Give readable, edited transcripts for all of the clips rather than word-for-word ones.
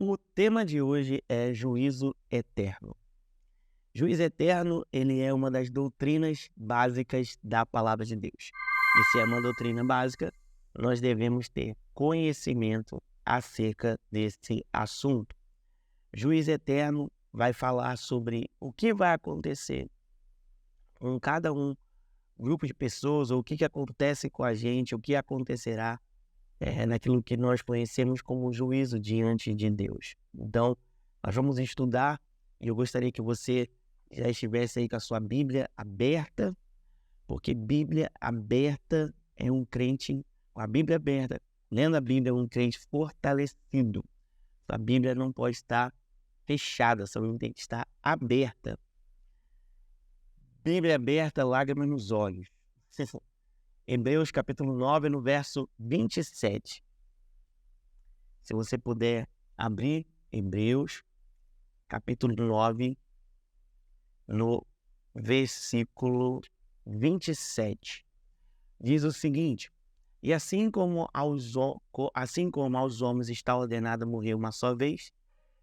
O tema de hoje é juízo eterno. Juízo eterno, ele é uma das doutrinas básicas da palavra de Deus. E se é uma doutrina básica, nós devemos ter conhecimento acerca desse assunto. Juízo eterno vai falar sobre o que vai acontecer com cada grupo de pessoas, ou o que acontece com a gente, o que acontecerá naquilo que nós conhecemos como juízo diante de Deus. Então, nós vamos estudar e eu gostaria que você já estivesse aí com a sua Bíblia aberta, porque Bíblia aberta é um crente, com a Bíblia aberta, lendo a Bíblia é um crente fortalecido. A Bíblia não pode estar fechada, sua Bíblia tem que estar aberta. Bíblia aberta, lágrimas nos olhos. Hebreus capítulo 9, no verso 27. Se você puder abrir Hebreus capítulo 9, no versículo 27. Diz o seguinte: E assim como aos homens está ordenado morrer uma só vez,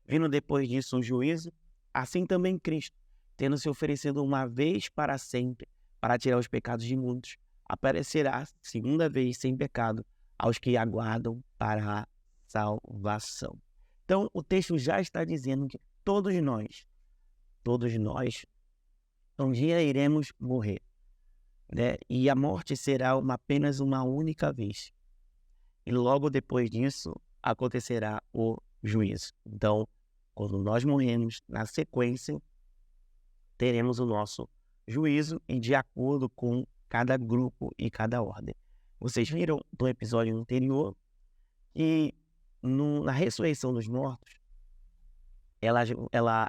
vindo depois disso um juízo, assim também Cristo, tendo se oferecido uma vez para sempre, para tirar os pecados de muitos, aparecerá segunda vez sem pecado aos que aguardam para a salvação. Então, o texto já está dizendo que todos nós, um dia iremos morrer, né? E a morte será apenas uma única vez. E logo depois disso, acontecerá o juízo. Então, quando nós morremos, na sequência, teremos o nosso juízo e de acordo com cada grupo e cada ordem. Vocês viram no episódio anterior que na ressurreição dos mortos,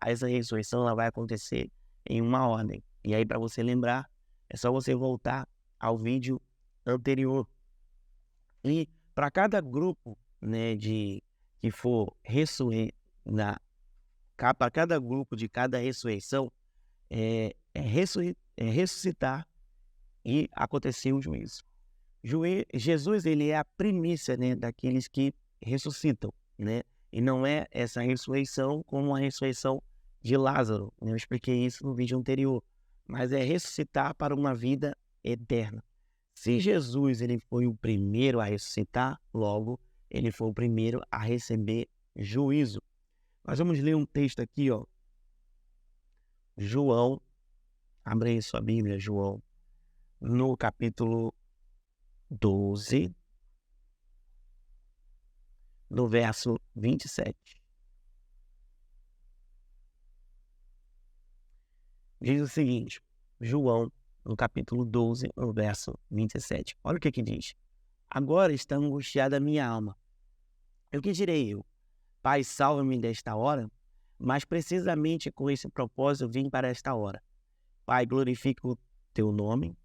essa ressurreição ela vai acontecer em uma ordem. E aí, para você lembrar, é só você voltar ao vídeo anterior. E para cada grupo, né, que for para cada grupo de cada ressurreição, ressuscitar e acontecer o juízo. Jesus, ele é a primícia, né, daqueles que ressuscitam, né? E não é essa ressurreição como a ressurreição de Lázaro, né? Eu expliquei isso no vídeo anterior, mas é ressuscitar para uma vida eterna. Se Jesus ele foi o primeiro a ressuscitar, logo ele foi o primeiro a receber juízo. Nós vamos ler um texto aqui, ó. João, abre aí sua Bíblia, João, no capítulo 12, no verso 27. Diz o seguinte, João, no capítulo 12, no verso 27. Olha o que diz. Agora está angustiada a minha alma. E o que direi eu? Pai, salva-me desta hora, mas precisamente com esse propósito vim para esta hora. Pai, glorifica o teu nome.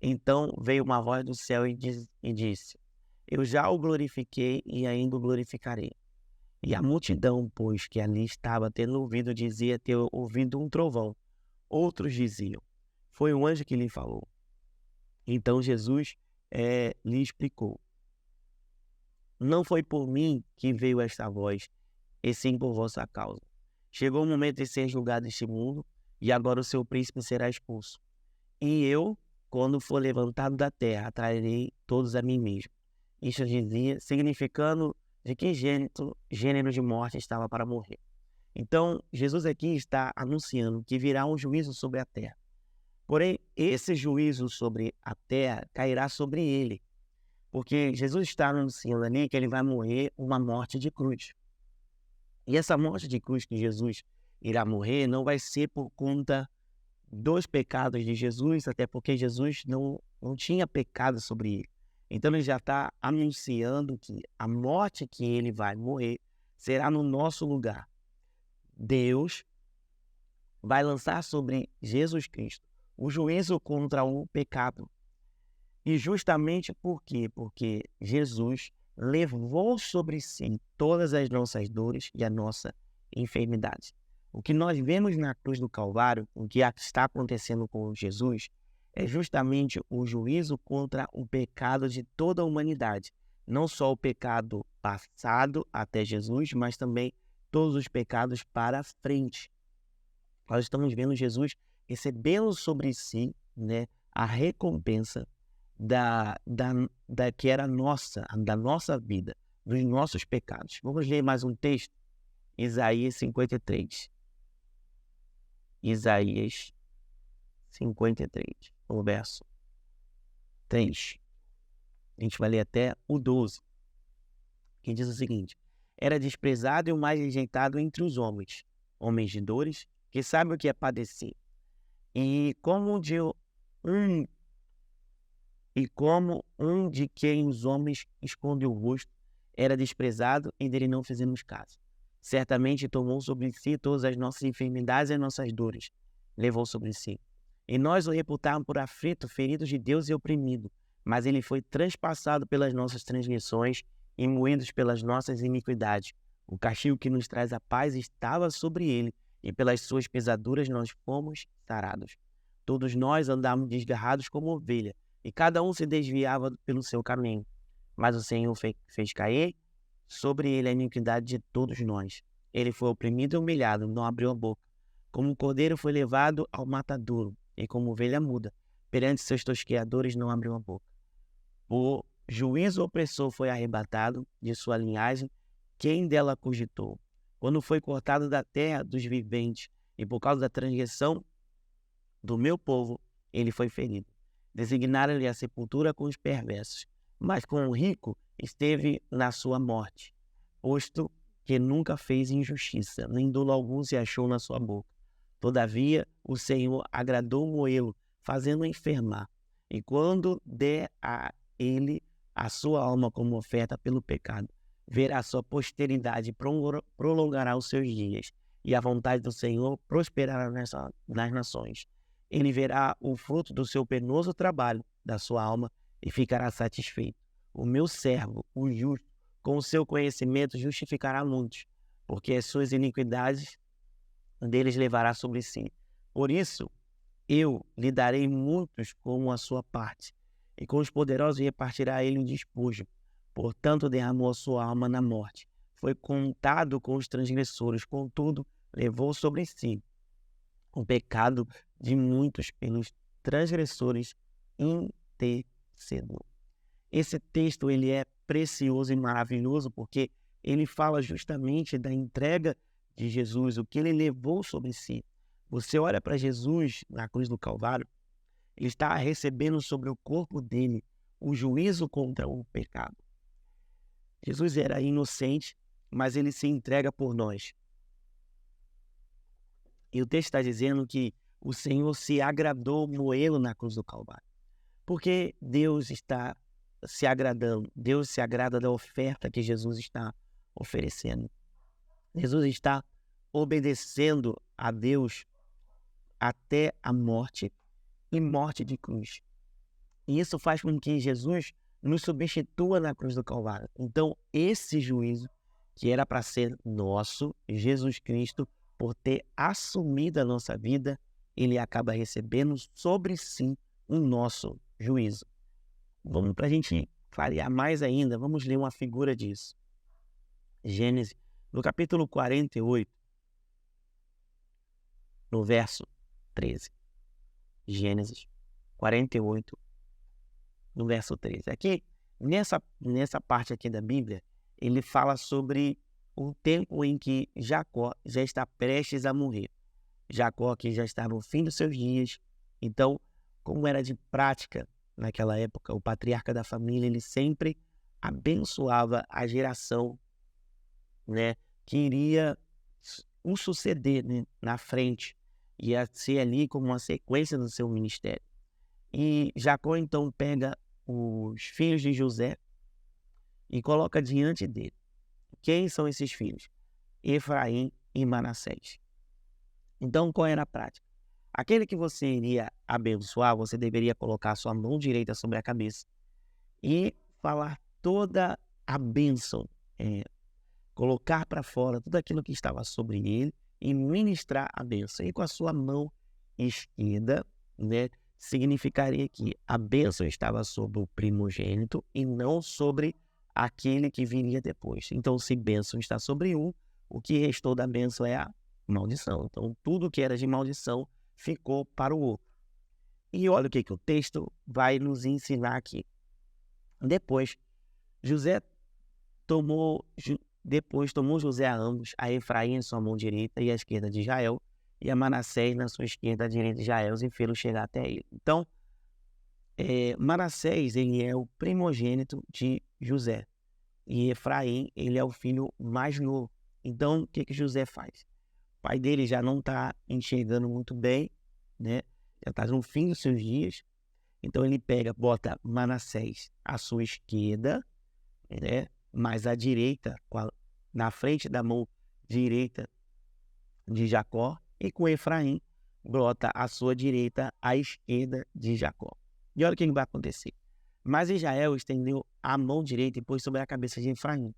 Então veio uma voz do céu e disse, eu já o glorifiquei e ainda o glorificarei. E a multidão, pois, que ali estava tendo ouvido, dizia ter ouvido um trovão. Outros diziam, foi um anjo que lhe falou. Então Jesus lhe explicou, não foi por mim que veio esta voz, e sim por vossa causa. Chegou o momento de ser julgado este mundo, e agora o seu príncipe será expulso. E eu, quando for levantado da terra, atrairei todos a mim mesmo. Isto dizia, significando de que gênero de morte estava para morrer. Então, Jesus aqui está anunciando que virá um juízo sobre a terra. Porém, esse juízo sobre a terra cairá sobre ele. Porque Jesus está anunciando ali que ele vai morrer uma morte de cruz. E essa morte de cruz que Jesus irá morrer não vai ser por conta dos pecados de Jesus, até porque Jesus não tinha pecado sobre ele. Então ele já está anunciando que a morte que ele vai morrer será no nosso lugar. Deus vai lançar sobre Jesus Cristo o juízo contra o pecado. E justamente por quê? Porque Jesus levou sobre si todas as nossas dores e a nossa enfermidade. O que nós vemos na cruz do Calvário, o que está acontecendo com Jesus, é justamente o juízo contra o pecado de toda a humanidade. Não só o pecado passado até Jesus, mas também todos os pecados para frente. Nós estamos vendo Jesus recebendo sobre si, né, a recompensa da que era da nossa vida, dos nossos pecados. Vamos ler mais um texto? Isaías 53. Isaías 53, o verso 3. A gente vai ler até o 12, que diz o seguinte: era desprezado e o mais rejeitado entre os homens, homens de dores, que sabem o que é padecer. E como um de quem os homens escondem o rosto, era desprezado e dele não fizemos caso. Certamente tomou sobre si todas as nossas enfermidades e as nossas dores, levou sobre si. E nós o reputávamos por aflito, ferido de Deus e oprimido. Mas ele foi transpassado pelas nossas transgressões e moído pelas nossas iniquidades. O castigo que nos traz a paz estava sobre ele, e pelas suas pesaduras nós fomos sarados. Todos nós andávamos desgarrados como ovelha, e cada um se desviava pelo seu caminho. Mas o Senhor fez cair sobre ele a iniquidade de todos nós. Ele foi oprimido e humilhado, não abriu a boca. Como um cordeiro foi levado ao matadouro, e como ovelha muda, perante seus tosqueadores não abriu a boca. O juízo opressor foi arrebatado de sua linhagem, quem dela cogitou? Quando foi cortado da terra dos viventes, e por causa da transgressão do meu povo, ele foi ferido. Designaram-lhe a sepultura com os perversos, mas com o rico esteve na sua morte, posto que nunca fez injustiça, nem dolo algum se achou na sua boca. Todavia, o Senhor agradou moê-lo, fazendo-o enfermar. E quando der a ele a sua alma como oferta pelo pecado, verá sua posteridade e prolongará os seus dias, e a vontade do Senhor prosperará nas nações. Ele verá o fruto do seu penoso trabalho, da sua alma, e ficará satisfeito. O meu servo, o justo, com o seu conhecimento justificará muitos, porque as suas iniquidades deles levará sobre si. Por isso, eu lhe darei muitos como a sua parte, e com os poderosos repartirá ele o despojo. Portanto, derramou a sua alma na morte. Foi contado com os transgressores, contudo, levou sobre si o pecado de muitos pelos transgressores intercedeu. Esse texto ele é precioso e maravilhoso porque ele fala justamente da entrega de Jesus, o que ele levou sobre si. Você olha para Jesus na cruz do Calvário, ele está recebendo sobre o corpo dele o juízo contra o pecado. Jesus era inocente, mas ele se entrega por nós. E o texto está dizendo que o Senhor se agradou moê-lo na cruz do Calvário. Porque Deus está se agradando, Deus se agrada da oferta que Jesus está oferecendo. Jesus está obedecendo a Deus até a morte e morte de cruz. E isso faz com que Jesus nos substitua na cruz do Calvário. Então, esse juízo, que era para ser nosso, Jesus Cristo, por ter assumido a nossa vida, ele acaba recebendo sobre si o nosso juízo. Vamos, para a gente clarear mais ainda, vamos ler uma figura disso. Gênesis, no capítulo 48, no verso 13. Gênesis 48, no verso 13. Aqui, nessa parte aqui da Bíblia, ele fala sobre o tempo em que Jacó já está prestes a morrer. Jacó que já está no fim dos seus dias. Então, como era de prática naquela época, o patriarca da família, ele sempre abençoava a geração, né, que iria o suceder, né, na frente. Ia ser ali como uma sequência do seu ministério. E Jacó então pega os filhos de José e coloca diante dele. Quem são esses filhos? Efraim e Manassés. Então, qual era a prática? Aquele que você iria abençoar, você deveria colocar a sua mão direita sobre a cabeça e falar toda a bênção, colocar para fora tudo aquilo que estava sobre ele e ministrar a bênção. E com a sua mão esquerda, né, significaria que a bênção estava sobre o primogênito e não sobre aquele que viria depois. Então, se bênção está sobre um, o que restou da bênção é a maldição. Então, tudo que era de maldição ficou para o outro. E olha o que o texto vai nos ensinar aqui. Depois, tomou José a ambos, a Efraim em sua mão direita e à esquerda de Israel, e a Manassés na sua esquerda, à direita de Israel, e fê-lo chegar até ele. Então, Manassés, ele é o primogênito de José, e Efraim, ele é o filho mais novo. Então, o que José faz? O pai dele já não está enxergando muito bem, né? Já está no fim dos seus dias. Então, ele bota Manassés à sua esquerda, né? Mas à direita, na frente da mão direita de Jacó, e com Efraim, bota à sua direita, à esquerda de Jacó. E olha o que vai acontecer. Mas Israel estendeu a mão direita e pôs sobre a cabeça de Efraim,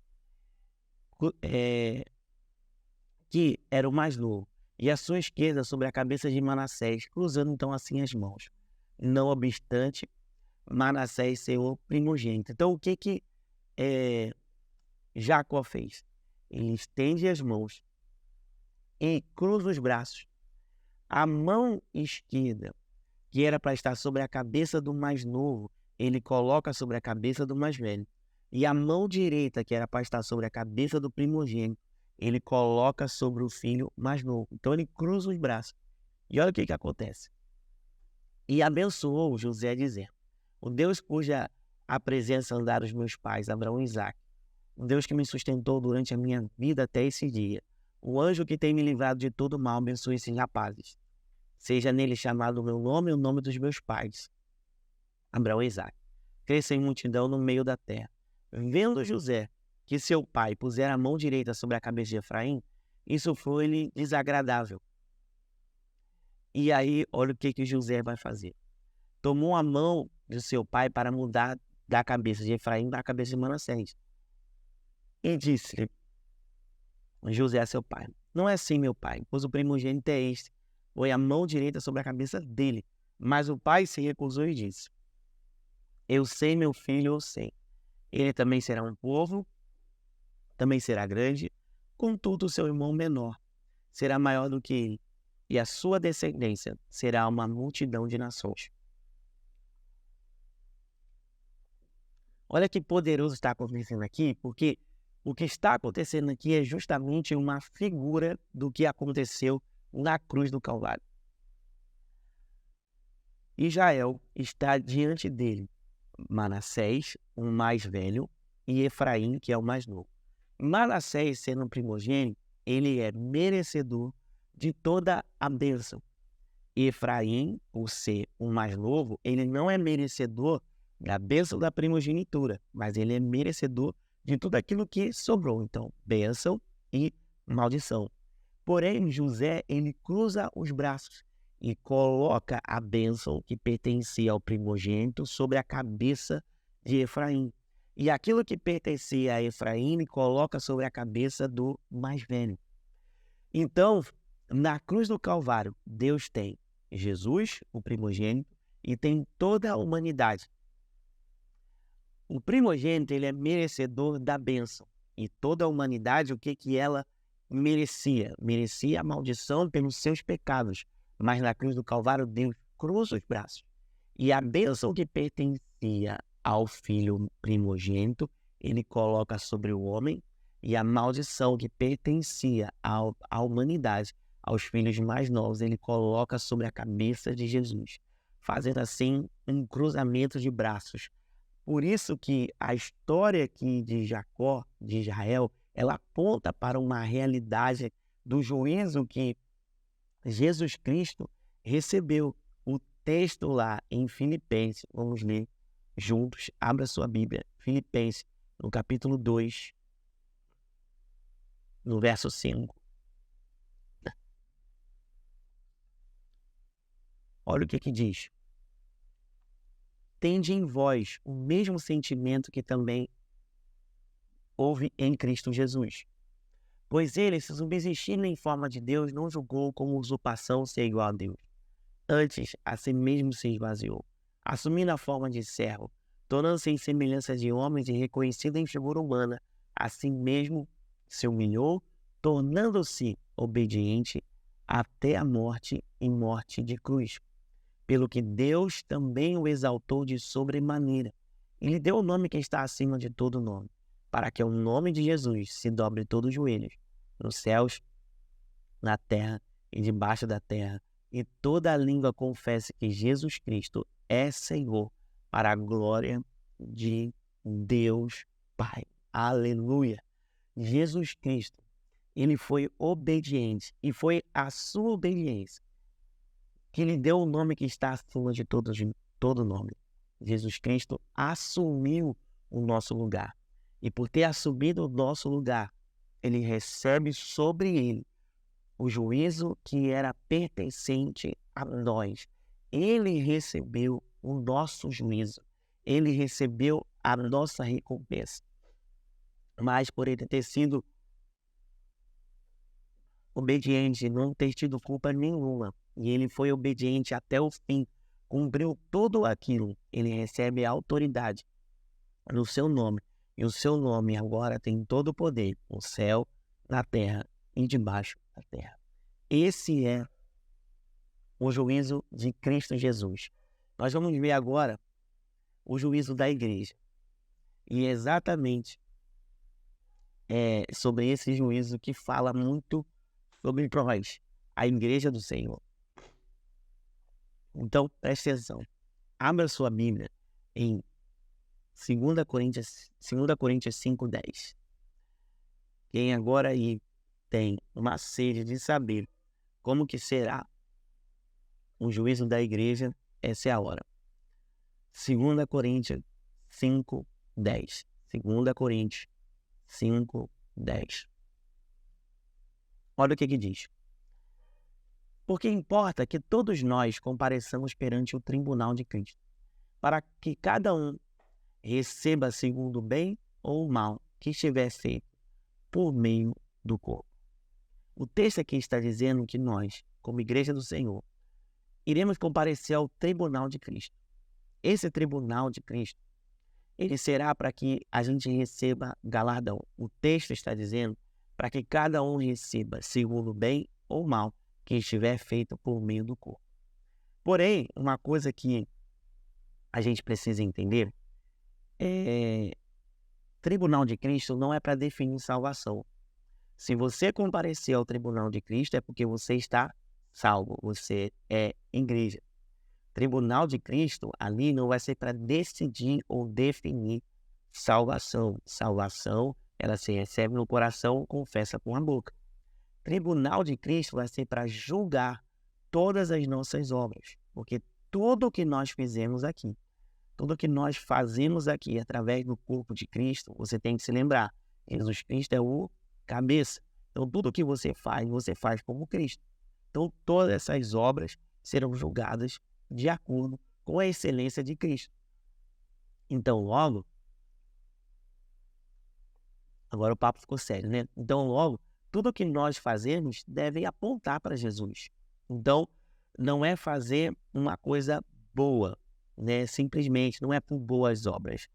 que era o mais novo, e a sua esquerda sobre a cabeça de Manassés, cruzando então assim as mãos. Não obstante, Manassés ser o primogênito. Então, o que Jacó fez? Ele estende as mãos e cruza os braços. A mão esquerda, que era para estar sobre a cabeça do mais novo, ele coloca sobre a cabeça do mais velho. E a mão direita, que era para estar sobre a cabeça do primogênito, ele coloca sobre o filho mais novo. Então ele cruza os braços. E olha o que acontece. E abençoou José, dizendo: o Deus cuja a presença andaram os meus pais, Abraão e Isaque, o Deus que me sustentou durante a minha vida até esse dia, o anjo que tem me livrado de todo mal, abençoe esses rapazes. Seja nele chamado o meu nome e o nome dos meus pais, Abraão e Isaque. Cresça em multidão no meio da terra. Vendo José que seu pai pusera a mão direita sobre a cabeça de Efraim, isso foi-lhe desagradável. E aí, olha o que José vai fazer. Tomou a mão de seu pai para mudar da cabeça de Efraim para a cabeça de Manassés. E disse-lhe José a seu pai: não é assim, meu pai, pois o primogênito é este. Põe a mão direita sobre a cabeça dele. Mas o pai se recusou e disse: eu sei, meu filho, eu sei. Ele também será um povo, também será grande, contudo seu irmão menor será maior do que ele, e a sua descendência será uma multidão de nações. Olha que poderoso está acontecendo aqui, porque o que está acontecendo aqui é justamente uma figura do que aconteceu na cruz do Calvário. Israel está diante dele, Manassés, o mais velho, e Efraim, que é o mais novo. Manassés, sendo o primogênito, ele é merecedor de toda a bênção. Efraim, por ser o mais novo, ele não é merecedor da bênção da primogenitura, mas ele é merecedor de tudo aquilo que sobrou. Então, bênção e maldição. Porém, José, ele cruza os braços e coloca a bênção que pertencia ao primogênito sobre a cabeça de Efraim. E aquilo que pertencia a Efraim, ele coloca sobre a cabeça do mais velho. Então, na cruz do Calvário, Deus tem Jesus, o primogênito, e tem toda a humanidade. O primogênito, ele é merecedor da bênção. E toda a humanidade, o que ela merecia? Merecia a maldição pelos seus pecados. Mas na cruz do Calvário, Deus cruza os braços. E a bênção que pertencia ao filho primogênito, ele coloca sobre o homem. E a maldição que pertencia à humanidade, aos filhos mais novos, ele coloca sobre a cabeça de Jesus, fazendo assim um cruzamento de braços. Por isso que a história aqui de Jacó, de Israel, ela aponta para uma realidade do juízo que Jesus Cristo recebeu. O texto lá em Filipenses, vamos ler juntos, abra sua Bíblia, Filipenses, no capítulo 2, no verso 5. Olha o que diz. Tende em vós o mesmo sentimento que também houve em Cristo Jesus. Pois ele, se subsistindo em forma de Deus, não julgou como usurpação ser igual a Deus. Antes, a si mesmo se esvaziou, assumindo a forma de servo, tornando-se em semelhança de homens e reconhecido em figura humana, a si mesmo se humilhou, tornando-se obediente até a morte e morte de cruz. Pelo que Deus também o exaltou de sobremaneira. E lhe deu o nome que está acima de todo nome, para que o nome de Jesus se dobre todos os joelhos, nos céus, na terra e debaixo da terra, e toda a língua confesse que Jesus Cristo é Senhor, para a glória de Deus Pai. Aleluia! Jesus Cristo, ele foi obediente, e foi a sua obediência que lhe deu o nome que está acima de todo nome. Jesus Cristo assumiu o nosso lugar. E por ter assumido o nosso lugar, ele recebe sobre ele o juízo que era pertencente a nós. Ele recebeu o nosso juízo. Ele recebeu a nossa recompensa. Mas por ele ter sido obediente, não ter tido culpa nenhuma, e ele foi obediente até o fim, cumpriu tudo aquilo, ele recebe a autoridade no seu nome, e o seu nome agora tem todo o poder no céu, na terra e debaixo da terra. Esse é o juízo de Cristo Jesus. Nós vamos ver agora o juízo da igreja, e exatamente sobre esse juízo que fala muito sobre nós, a igreja do Senhor. Então, preste atenção. Abra sua Bíblia em 2 Coríntios 5:10. Quem agora aí tem uma sede de saber como que será o juízo da igreja, essa é a hora. 2 Coríntios 5:10. 2 Coríntios 5:10. Olha o que diz. Porque importa que todos nós compareçamos perante o tribunal de Cristo, para que cada um receba segundo o bem ou o mal que estiver feito por meio do corpo. O texto aqui está dizendo que nós, como igreja do Senhor, iremos comparecer ao tribunal de Cristo. Esse tribunal de Cristo, ele será para que a gente receba galardão. O texto está dizendo para que cada um receba segundo o bem ou mal que estiver feito por meio do corpo. Porém, uma coisa que a gente precisa entender tribunal de Cristo não é para definir salvação. Se você comparecer ao tribunal de Cristo é porque você está salvo, você é igreja. Tribunal de Cristo ali não vai ser para decidir ou definir salvação. Salvação, ela se recebe no coração, confessa com a boca. Tribunal de Cristo vai ser para julgar todas as nossas obras, porque tudo que nós fizemos aqui, tudo que nós fazemos aqui através do corpo de Cristo, você tem que se lembrar, Jesus Cristo é o cabeça. Então tudo que você faz como Cristo. Então todas essas obras serão julgadas de acordo com a excelência de Cristo. Então logo, agora o papo ficou sério, né? Então logo, tudo que nós fazemos deve apontar para Jesus. Então, não é fazer uma coisa boa, né? Simplesmente, não é por boas obras.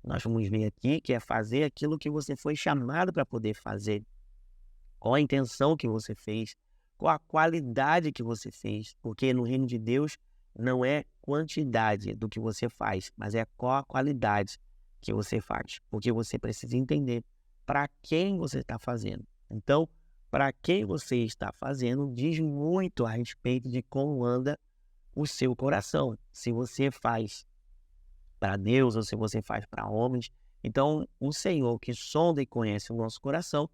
Nós vamos ver aqui que é fazer aquilo que você foi chamado para poder fazer. Qual a intenção que você fez, qual a qualidade que você fez. Porque no reino de Deus não é quantidade do que você faz, mas é qual a qualidade que você faz. Porque você precisa entender para quem você está fazendo. Então, para quem você está fazendo diz muito a respeito de como anda o seu coração. Se você faz para Deus ou se você faz para homens. Então, o Senhor que sonda e conhece o nosso coração,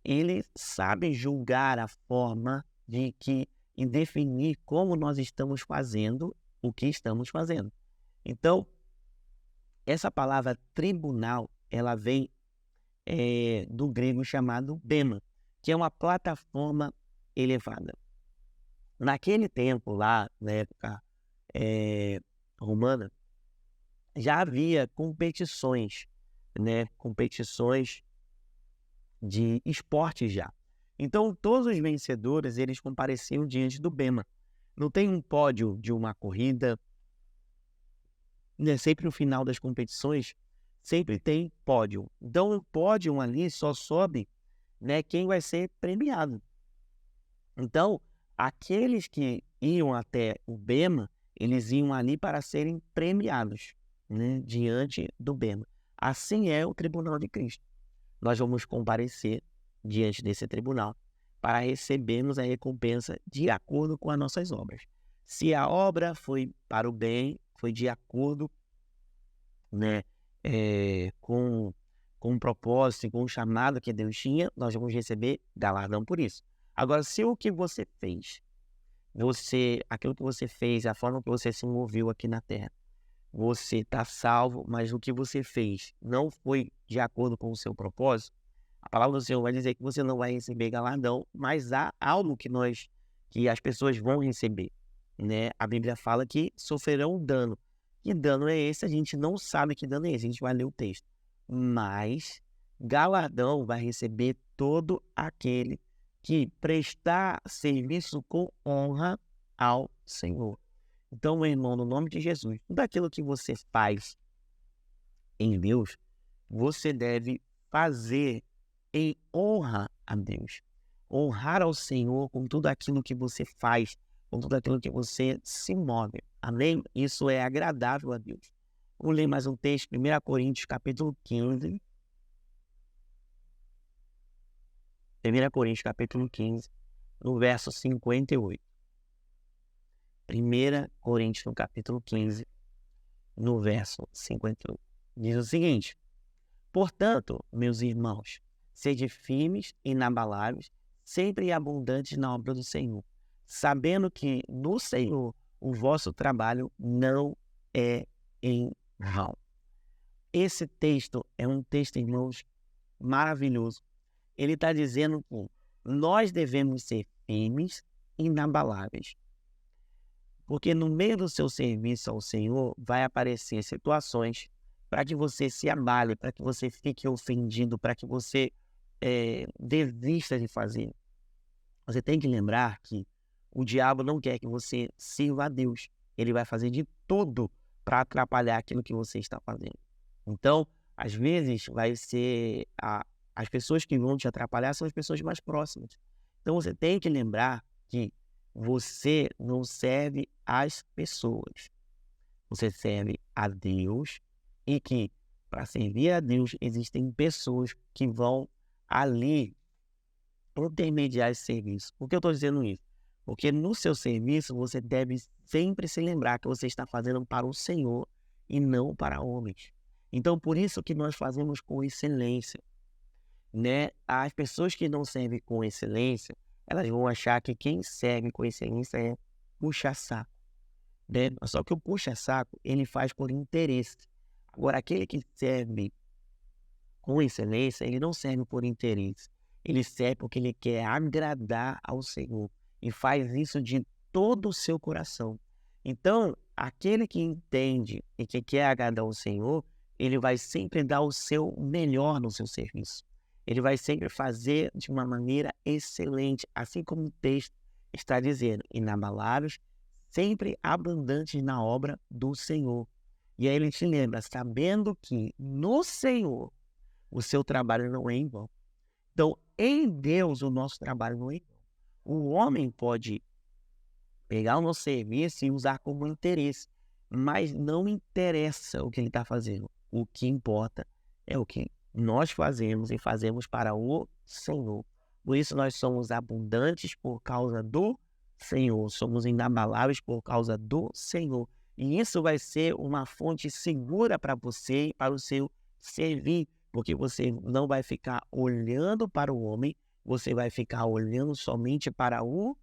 ele sabe julgar a forma e definir como nós estamos fazendo o que estamos fazendo. Então, essa palavra tribunal, ela vem do grego chamado bema, que é uma plataforma elevada. Naquele tempo lá, na época romana, já havia competições, né? Competições de esporte já. Então, todos os vencedores, eles compareciam diante do bema. Não tem um pódio de uma corrida, né? Sempre no final das competições, sempre tem pódio. Então, o pódio ali só sobe né, quem vai ser premiado. Então, aqueles que iam até o bema, eles iam ali para serem premiados, né, diante do bema. Assim é o tribunal de Cristo. Nós vamos comparecer diante desse tribunal para recebermos a recompensa de acordo com as nossas obras. Se a obra foi para o bem, foi de acordo, né, com o propósito, com o chamado que Deus tinha, nós vamos receber galardão por isso. Agora, se o que você fez, aquilo que você fez, a forma que você se moveu aqui na terra, você está salvo, mas o que você fez não foi de acordo com o seu propósito, a palavra do Senhor vai dizer que você não vai receber galardão, mas há algo que as pessoas vão receber, né? A Bíblia fala que sofrerão dano. Que dano é esse? A gente não sabe que dano é esse, a gente vai ler o texto. Mas galardão vai receber todo aquele que prestar serviço com honra ao Senhor. Então, meu irmão, no nome de Jesus, tudo aquilo que você faz em Deus, você deve fazer em honra a Deus. Honrar ao Senhor com tudo aquilo que você faz, com tudo aquilo que você se move. Amém? Isso é agradável a Deus. Vamos ler mais um texto, 1 Coríntios, capítulo 15. 1 Coríntios, capítulo 15, no verso 58. 1 Coríntios, no capítulo 15, no verso 58. Diz o seguinte: portanto, meus irmãos, sede firmes e inabaláveis, sempre abundantes na obra do Senhor, sabendo que no Senhor o vosso trabalho não é em vão. Esse texto é um texto, irmãos, maravilhoso. Ele está dizendo que nós devemos ser firmes e inabaláveis. Porque no meio do seu serviço ao Senhor vai aparecer situações para que você se abale, para que você fique ofendido, para que você desista de fazer. Você tem que lembrar que o diabo não quer que você sirva a Deus. Ele vai fazer de tudo para atrapalhar aquilo que você está fazendo. Então, às vezes, vai ser as pessoas que vão te atrapalhar são as pessoas mais próximas. Então, você tem que lembrar que você não serve as pessoas. Você serve a Deus e que, para servir a Deus, existem pessoas que vão ali intermediar esse serviço. Por que eu estou dizendo isso? Porque no seu serviço, você deve sempre se lembrar que você está fazendo para o Senhor e não para homens. Então, por isso que nós fazemos com excelência, né? As pessoas que não servem com excelência, elas vão achar que quem serve com excelência é puxa-saco, né? Só que o puxa-saco, ele faz por interesse. Agora, aquele que serve com excelência, ele não serve por interesse. Ele serve porque ele quer agradar ao Senhor e faz isso de todo o seu coração. Então, aquele que entende e que quer agradar ao Senhor, ele vai sempre dar o seu melhor no seu serviço. Ele vai sempre fazer de uma maneira excelente, assim como o texto está dizendo, inabaláveis, sempre abundantes na obra do Senhor. E aí ele te lembra, sabendo que no Senhor o seu trabalho não é em vão. Então, em Deus o nosso trabalho não é em vão. O homem pode pegar o nosso serviço e usar como interesse, mas não interessa o que ele está fazendo. O que importa é o que nós fazemos e fazemos para o Senhor. Por isso nós somos abundantes por causa do Senhor, somos inabaláveis por causa do Senhor. E isso vai ser uma fonte segura para você e para o seu servir, porque você não vai ficar olhando para o homem, você vai ficar olhando somente para o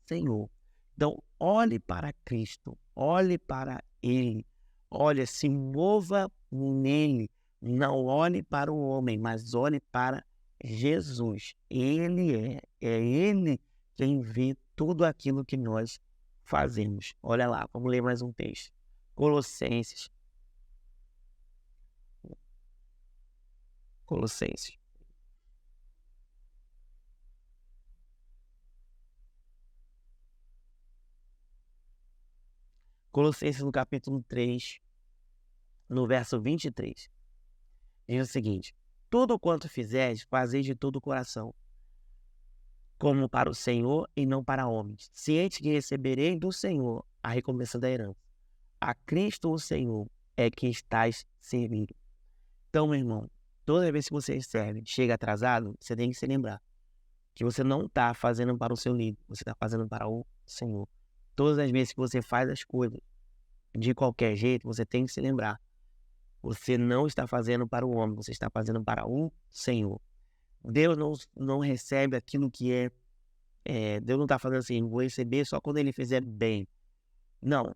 Senhor. Então, olhe para Cristo, olhe para Ele, olhe, se mova nele. Não olhe para o homem, mas olhe para Jesus. É Ele quem vê tudo aquilo que nós fazemos. Olha lá, vamos ler mais um texto. Colossenses. Colossenses no capítulo 3, no verso 23. Diz o seguinte: tudo quanto fizeres, fazeis de todo o coração, como para o Senhor e não para homens, ciente que receberei do Senhor a recompensa da herança. A Cristo o Senhor é que estás servindo. Então, meu irmão, toda vez que você serve, chega atrasado, você tem que se lembrar que você não está fazendo para o seu líder, você está fazendo para o Senhor. Todas as vezes que você faz as coisas de qualquer jeito, você tem que se lembrar. Você não está fazendo para o homem, você está fazendo para o Senhor. Deus não recebe aquilo que Deus não está fazendo assim, vou receber só quando ele fizer bem. Não.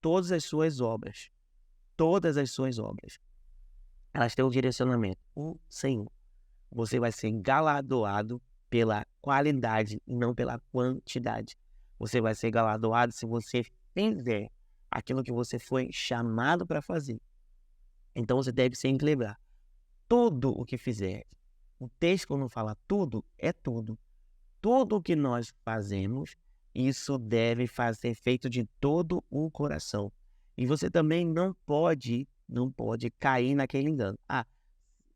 Todas as suas obras, elas têm um direcionamento. O Senhor. Você vai ser galardoado pela qualidade e não pela quantidade. Você vai ser galardoado se você fizer aquilo que você foi chamado para fazer. Então você deve sempre lembrar. Tudo o que fizer. O texto, quando fala tudo, é tudo. Tudo o que nós fazemos, isso deve ser feito de todo o coração. E você também não pode cair naquele engano.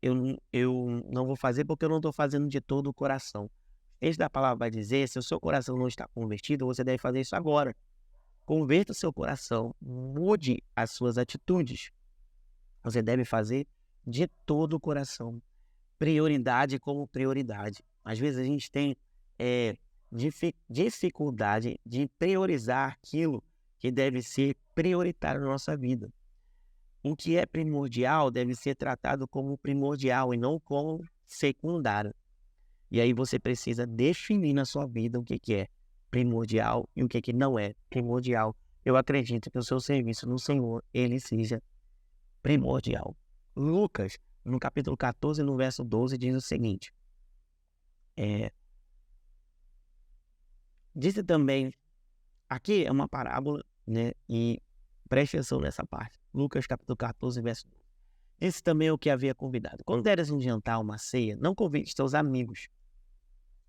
Eu não vou fazer porque eu não estou fazendo de todo o coração. Esse da palavra vai dizer, se o seu coração não está convertido, você deve fazer isso agora. Converta o seu coração, mude as suas atitudes. Você deve fazer de todo o coração. Prioridade como prioridade. Às vezes a gente tem dificuldade de priorizar aquilo que deve ser prioritário na nossa vida. O que é primordial deve ser tratado como primordial e não como secundário. E aí você precisa definir na sua vida o que é primordial e o que não é primordial. Eu acredito que o seu serviço no Senhor, ele seja primordial. Lucas, no capítulo 14, no verso 12, diz o seguinte. Disse também, aqui é uma parábola, né? E preste atenção nessa parte. Lucas capítulo 14, verso 12. Disse também o que havia convidado. Quando deres um jantar, uma ceia, não convides teus amigos,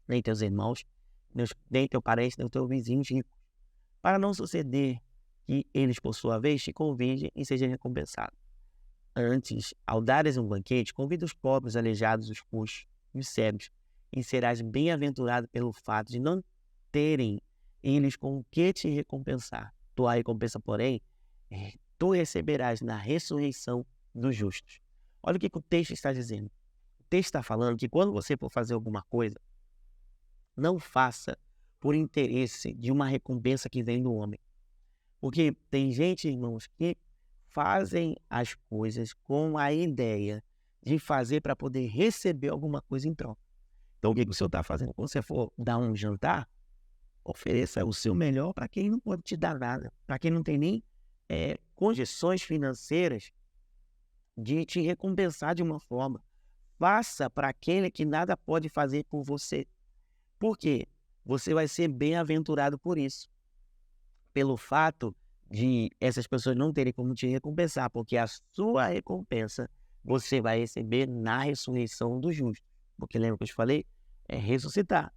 nem teus irmãos, nem teu parente, nem teus vizinhos ricos, para não suceder que eles, por sua vez, te convidem e sejam recompensados. Antes, ao dares um banquete, convida os pobres, aleijados, os coxos e os cegos, e serás bem-aventurado pelo fato de não terem eles com o que te recompensar. Tua recompensa, porém, tu receberás na ressurreição dos justos. Olha o que o texto está dizendo. O texto está falando que quando você for fazer alguma coisa, não faça por interesse de uma recompensa que vem do homem. Porque tem gente, irmãos, que fazem as coisas com a ideia de fazer para poder receber alguma coisa em troca. Então, o que o senhor está fazendo? Quando você for dar um jantar, ofereça o seu melhor para quem não pode te dar nada, para quem não tem nem condições financeiras de te recompensar de uma forma. Faça para aquele que nada pode fazer por você. Por quê? Você vai ser bem-aventurado por isso. Pelo fato de essas pessoas não terem como te recompensar, porque a sua recompensa você vai receber na ressurreição do justo. Porque lembra que eu te falei? É ressuscitar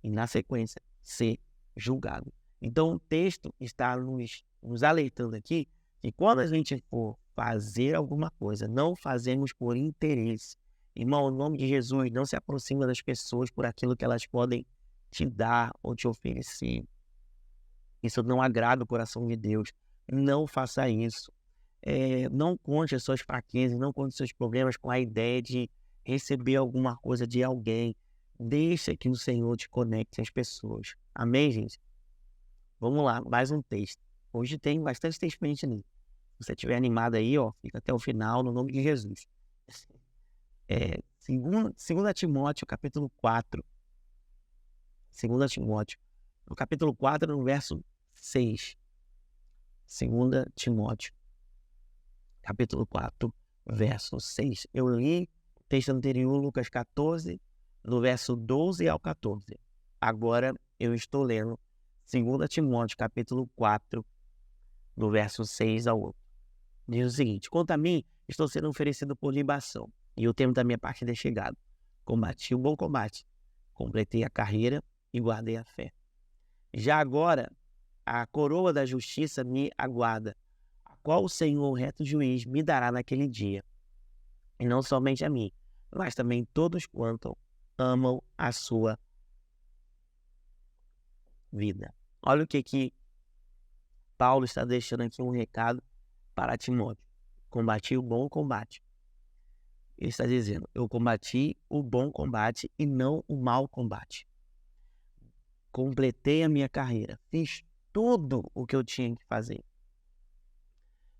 e, na sequência, ser julgado. Então, o texto está nos alertando aqui que quando a gente for fazer alguma coisa, não fazemos por interesse. Irmão, em nome de Jesus, não se aproxima das pessoas por aquilo que elas podem te dar ou te oferecer. Isso não agrada o coração de Deus. Não faça isso. Não conte as suas fraquezas, não conte os seus problemas com a ideia de receber alguma coisa de alguém. Deixa que o Senhor te conecte às pessoas. Amém, gente? Vamos lá, mais um texto. Hoje tem bastante texto pra gente ler. Se você estiver animado aí, fica até o final, no nome de Jesus. 2 Timóteo, capítulo 4. 2 Timóteo, no capítulo 4, no verso 6. 2 Timóteo, capítulo 4, verso 6. Eu li o texto anterior, Lucas 14, no verso 12 ao 14. Agora eu estou lendo 2 Timóteo, capítulo 4, do verso 6 ao 8. Diz o seguinte: quanto a mim, estou sendo oferecido por libação, e o tempo da minha partida é chegado. Combati o bom combate, completei a carreira e guardei a fé. Já agora, a coroa da justiça me aguarda, a qual o Senhor, reto juiz, me dará naquele dia. E não somente a mim, mas também todos quanto amam a sua vida. Olha o que Paulo está deixando aqui um recado para Timóteo. Combati o bom combate. Ele está dizendo, eu combati o bom combate e não o mau combate. Completei a minha carreira. Fiz tudo o que eu tinha que fazer.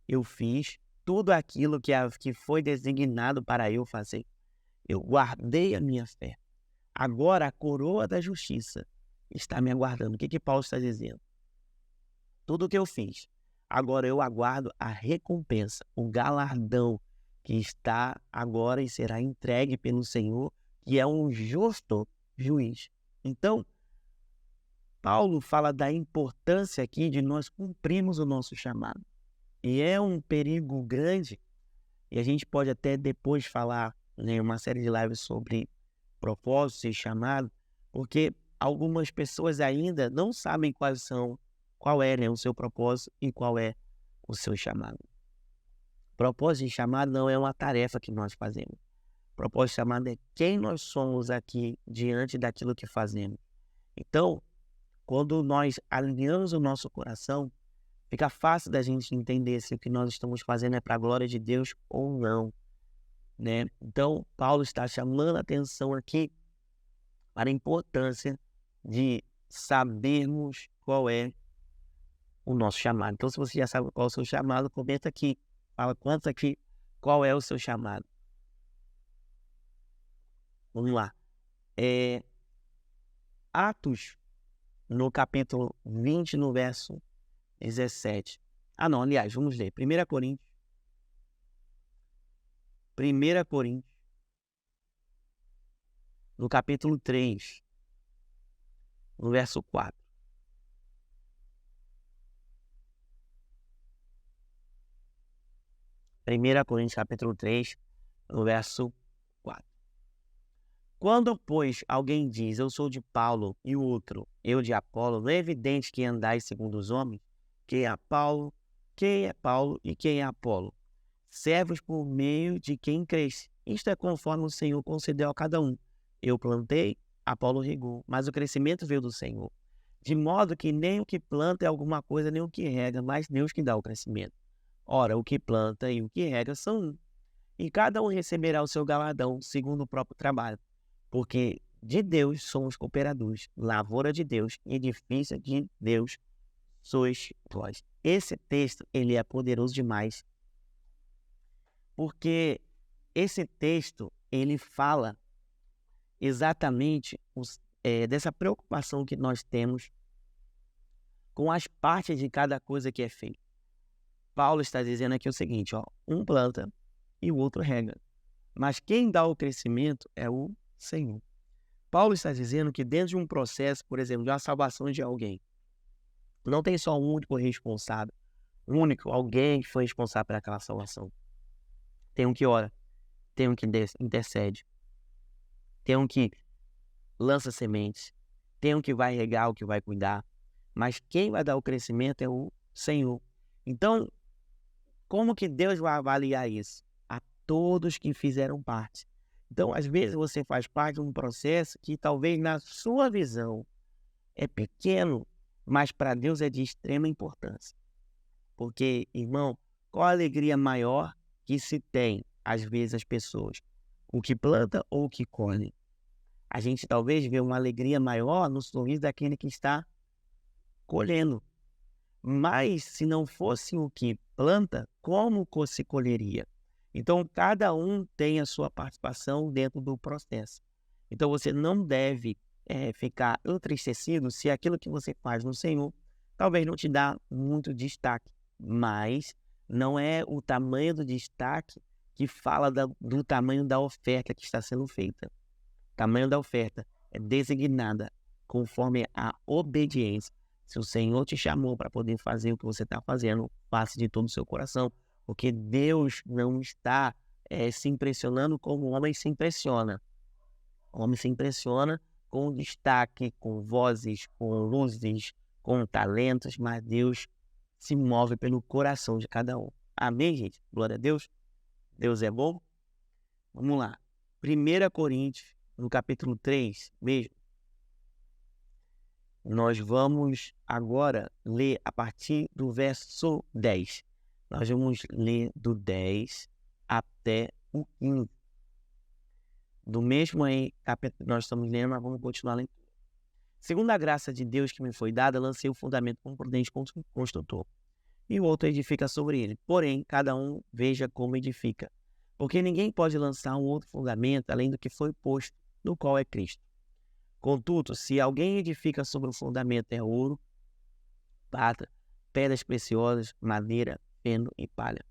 Eu fiz tudo aquilo que foi designado para eu fazer. Eu guardei a minha fé. Agora a coroa da justiça está me aguardando. O que Paulo está dizendo? Tudo o que eu fiz. Agora eu aguardo a recompensa, o galardão que está agora e será entregue pelo Senhor, que é um justo juiz. Então, Paulo fala da importância aqui de nós cumprirmos o nosso chamado. E é um perigo grande, e a gente pode até depois falar, né, uma série de lives sobre propósito e chamado, porque algumas pessoas ainda não sabem qual é, né, o seu propósito e qual é o seu chamado. Propósito e chamado não é uma tarefa que nós fazemos. Propósito e chamado é quem nós somos aqui diante daquilo que fazemos. Então, quando nós alinhamos o nosso coração, fica fácil da gente entender se o que nós estamos fazendo é para a glória de Deus ou não, né? Então, Paulo está chamando a atenção aqui para a importância de sabermos qual é o nosso chamado. Então, se você já sabe qual é o seu chamado, comenta aqui. Fala quantos aqui, qual é o seu chamado. Vamos lá. Atos, no capítulo 20, no verso 17. Não, aliás, vamos ler. 1 Coríntios. 1 Coríntios, no capítulo 3, no verso 4. 1 Coríntios, capítulo 3, no verso 4. Quando, pois, alguém diz, eu sou de Paulo, e o outro, eu de Apolo, não é evidente que andais segundo os homens? Quem é Paulo e quem é Apolo? Servos por meio de quem cresce. Isto é conforme o Senhor concedeu a cada um. Eu plantei, Apolo regou, mas o crescimento veio do Senhor. De modo que nem o que planta é alguma coisa, nem o que rega, mas Deus que dá o crescimento. Ora, o que planta e o que rega são um. E cada um receberá o seu galardão, segundo o próprio trabalho. Porque de Deus somos cooperadores, lavoura de Deus, edifício de Deus sois vós. Esse texto, ele é poderoso demais, porque esse texto, ele fala exatamente dessa preocupação que nós temos com as partes de cada coisa que é feita. Paulo está dizendo aqui o seguinte, um planta e o outro rega, mas quem dá o crescimento é o Senhor. Paulo está dizendo que dentro de um processo, por exemplo, de uma salvação de alguém, não tem só um único responsável, alguém que foi responsável por aquela salvação. Tem um que ora, tem um que intercede, tem um que lança sementes, tem um que vai regar, o que vai cuidar, mas quem vai dar o crescimento é o Senhor. Então, como que Deus vai avaliar isso? A todos que fizeram parte. Então, às vezes você faz parte de um processo que talvez na sua visão é pequeno, mas para Deus é de extrema importância. Porque, irmão, qual a alegria maior que se tem, às vezes, as pessoas? O que planta ou o que colhe? A gente talvez vê uma alegria maior no sorriso daquele que está colhendo. Mas, se não fosse o que planta, como se colheria? Então, cada um tem a sua participação dentro do processo. Então, você não deve ficar entristecido se aquilo que você faz no Senhor talvez não te dá muito destaque. Mas não é o tamanho do destaque que fala do tamanho da oferta que está sendo feita. O tamanho da oferta é designada conforme a obediência. Se o Senhor te chamou para poder fazer o que você está fazendo, faça de todo o seu coração. Porque Deus não está se impressionando como o homem se impressiona. O homem se impressiona com destaque, com vozes, com luzes, com talentos, mas Deus se move pelo coração de cada um. Amém, gente? Glória a Deus. Deus é bom. Vamos lá. 1 Coríntios, no capítulo 3 mesmo, Nós vamos agora ler a partir do verso 10. Nós vamos ler do 10 até o 15. Do mesmo aí capítulo que nós estamos lendo, mas vamos continuar lendo. Segundo a graça de Deus que me foi dada, lancei o fundamento com um prudente construtor, e o outro edifica sobre ele. Porém, cada um veja como edifica. Porque ninguém pode lançar um outro fundamento além do que foi posto, no qual é Cristo. Contudo, se alguém edifica sobre o fundamento é ouro, prata, pedras preciosas, madeira, feno e palha,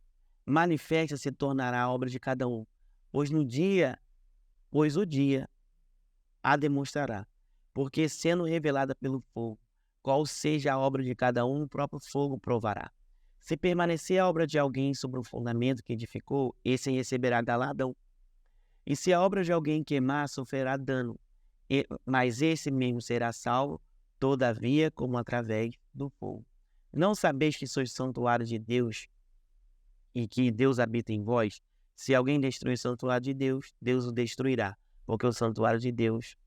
manifesta se tornará a obra de cada um, pois o dia a demonstrará, porque sendo revelada pelo fogo, qual seja a obra de cada um, o próprio fogo provará. Se permanecer a obra de alguém sobre o fundamento que edificou, esse receberá galardão. E se a obra de alguém queimar, sofrerá dano, mas esse mesmo será salvo, todavia, como através do fogo. Não sabeis que sois santuário de Deus e que Deus habita em vós? Se alguém destruir o santuário de Deus, Deus o destruirá, porque o santuário de Deus,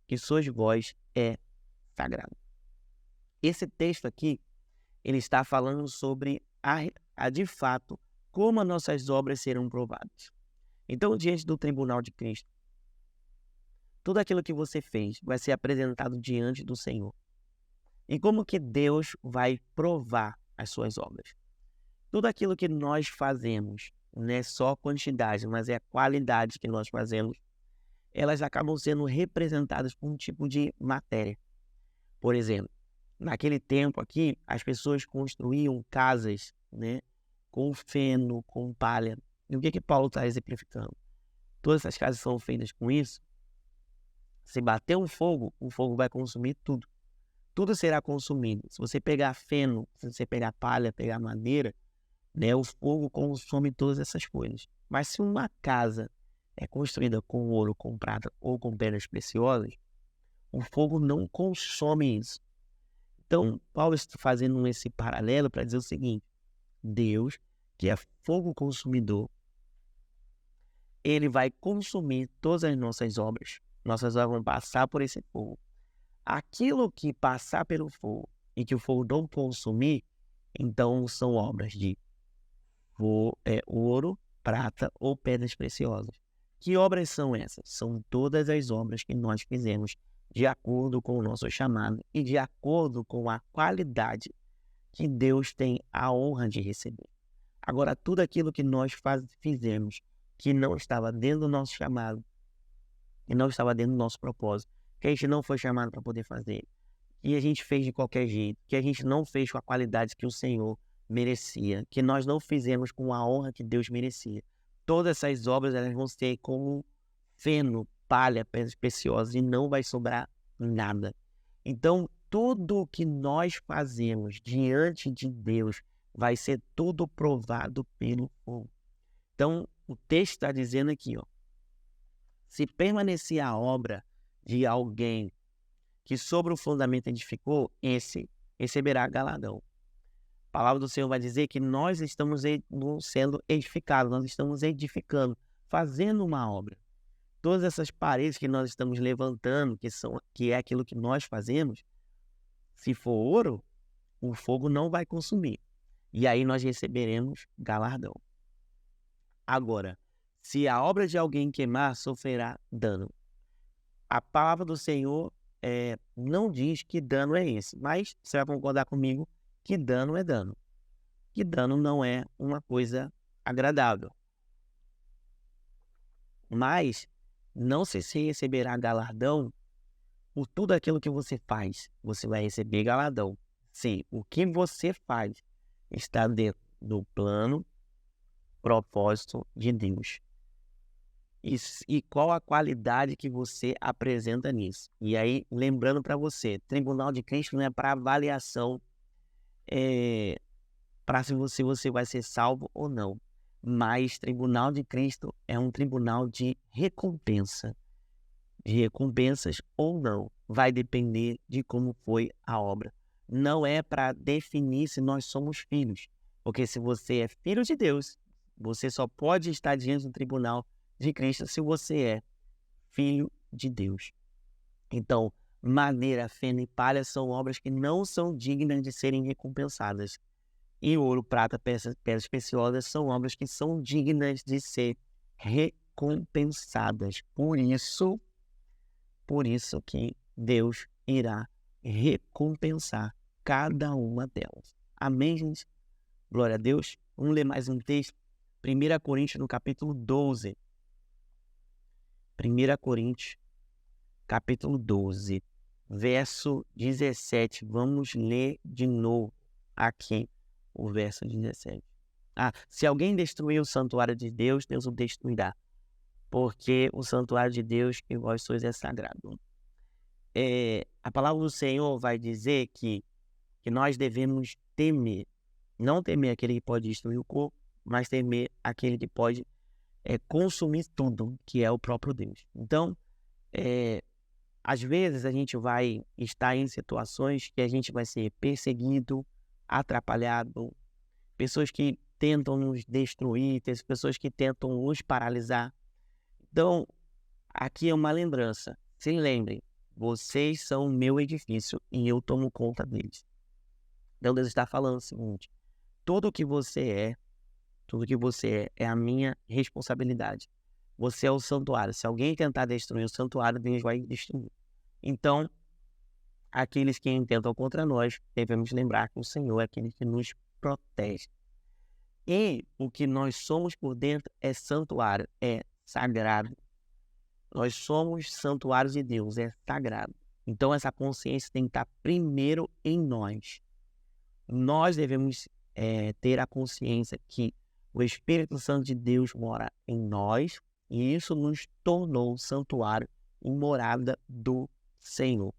que sois vós, é sagrado. Esse texto aqui, ele está falando sobre de fato, como as nossas obras serão provadas. Então, diante do tribunal de Cristo, tudo aquilo que você fez vai ser apresentado diante do Senhor. E como que Deus vai provar as suas obras? Tudo aquilo que nós fazemos, não é só a quantidade, mas é a qualidade que nós fazemos, elas acabam sendo representadas por um tipo de matéria. Por exemplo, naquele tempo aqui, as pessoas construíam casas, né, com feno, com palha. E o que Paulo está exemplificando? Todas essas casas são feitas com isso. Se bater um fogo, o fogo vai consumir tudo. Tudo será consumido. Se você pegar feno, se você pegar palha, pegar madeira, né, o fogo consome todas essas coisas. Mas se uma casa é construída com ouro, com prata ou com pedras preciosas, o fogo não consome isso. Então, Paulo está fazendo esse paralelo para dizer o seguinte: Deus, que é fogo consumidor, ele vai consumir todas as nossas obras. Nossas obras vão passar por esse fogo. Aquilo que passar pelo fogo e que o fogo não consumir, então são obras de ouro, prata ou pedras preciosas. Que obras são essas? São todas as obras que nós fizemos de acordo com o nosso chamado e de acordo com a qualidade que Deus tem a honra de receber. Agora, tudo aquilo que nós fizemos que não estava dentro do nosso chamado e não estava dentro do nosso propósito, que a gente não foi chamado para poder fazer, que a gente fez de qualquer jeito, que a gente não fez com a qualidade que o Senhor merecia, que nós não fizemos com a honra que Deus merecia. Todas essas obras elas vão ser como feno, palha, pedras preciosas e não vai sobrar nada. Então, tudo que nós fazemos diante de Deus vai ser tudo provado pelo fogo. Então, o texto está dizendo aqui, ó, se permanecer a obra de alguém que sobre o fundamento edificou, esse receberá galardão. A palavra do Senhor vai dizer que nós estamos sendo edificados, nós estamos edificando, fazendo uma obra. Todas essas paredes que nós estamos levantando, que é aquilo que nós fazemos, se for ouro, o fogo não vai consumir. E aí nós receberemos galardão. Agora, se a obra de alguém queimar, sofrerá dano. A palavra do Senhor não diz que dano é esse, mas você vai concordar comigo que dano é dano. Que dano não é uma coisa agradável. Mas não se receberá galardão por tudo aquilo que você faz. Você vai receber galardão. Se o que você faz está dentro do plano, propósito de Deus. E qual a qualidade que você apresenta nisso. E aí, lembrando para você, Tribunal de Cristo não é para avaliação para se você vai ser salvo ou não. Mas Tribunal de Cristo é um tribunal de recompensa. De recompensas ou não. Vai depender de como foi a obra. Não é para definir se nós somos filhos. Porque se você é filho de Deus, você só pode estar diante do tribunal de Cristo se você é filho de Deus. Então, madeira, feno e palha são obras que não são dignas de serem recompensadas. E ouro, prata, pedras preciosas são obras que são dignas de ser recompensadas. Por isso que Deus irá recompensar cada uma delas. Amém, gente? Glória a Deus. Vamos ler mais um texto. 1 Coríntios, no capítulo 12. 1 Coríntios, capítulo 12, verso 17. Vamos ler de novo aqui o verso 17. Se alguém destruir o santuário de Deus, Deus o destruirá, porque o santuário de Deus que vós sois é sagrado. A palavra do Senhor vai dizer que nós devemos temer, não temer aquele que pode destruir o corpo, mas temer aquele que pode consumir tudo, que é o próprio Deus. Então, às vezes a gente vai estar em situações que a gente vai ser perseguido, atrapalhado, pessoas que tentam nos destruir, pessoas que tentam nos paralisar. Então, aqui é uma lembrança. Se lembrem, vocês são o meu edifício e eu tomo conta deles. Então, Deus está falando o seguinte: tudo que você é a minha responsabilidade. Você é o santuário. Se alguém tentar destruir o santuário, Deus vai destruir. Então, aqueles que intentam contra nós, devemos lembrar que o Senhor é aquele que nos protege. E o que nós somos por dentro é santuário, é sagrado. Nós somos santuários de Deus, é sagrado. Então essa consciência tem que estar primeiro em nós. Nós devemos ter a consciência que o Espírito Santo de Deus mora em nós e isso nos tornou santuário e morada do Senhor.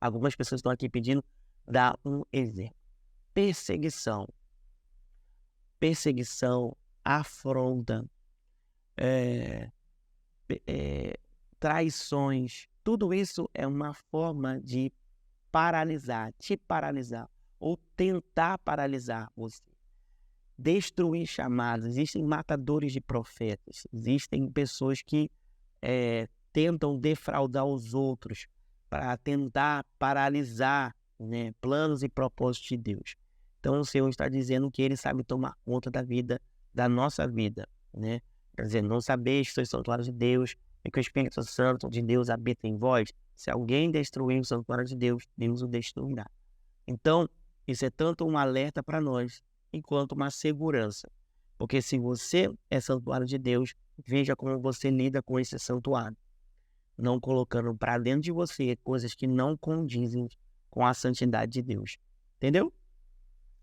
Algumas pessoas estão aqui pedindo, dar um exemplo. Perseguição, afronta, traições, tudo isso é uma forma de te paralisar, ou tentar paralisar você. Destruir chamados, existem matadores de profetas, existem pessoas que tentam defraudar os outros para tentar paralisar, né, planos e propósitos de Deus. Então o Senhor está dizendo que Ele sabe tomar conta da vida, da nossa vida, né? Quer dizer, não sabeis que sois santuário de Deus e que o Espírito Santo de Deus habita em vós. Se alguém destruir o santuário de Deus, Deus o destruirá. Então, isso é tanto um alerta para nós, enquanto uma segurança. Porque se você é santuário de Deus, veja como você lida com esse santuário. Não colocando para dentro de você coisas que não condizem com a santidade de Deus. Entendeu?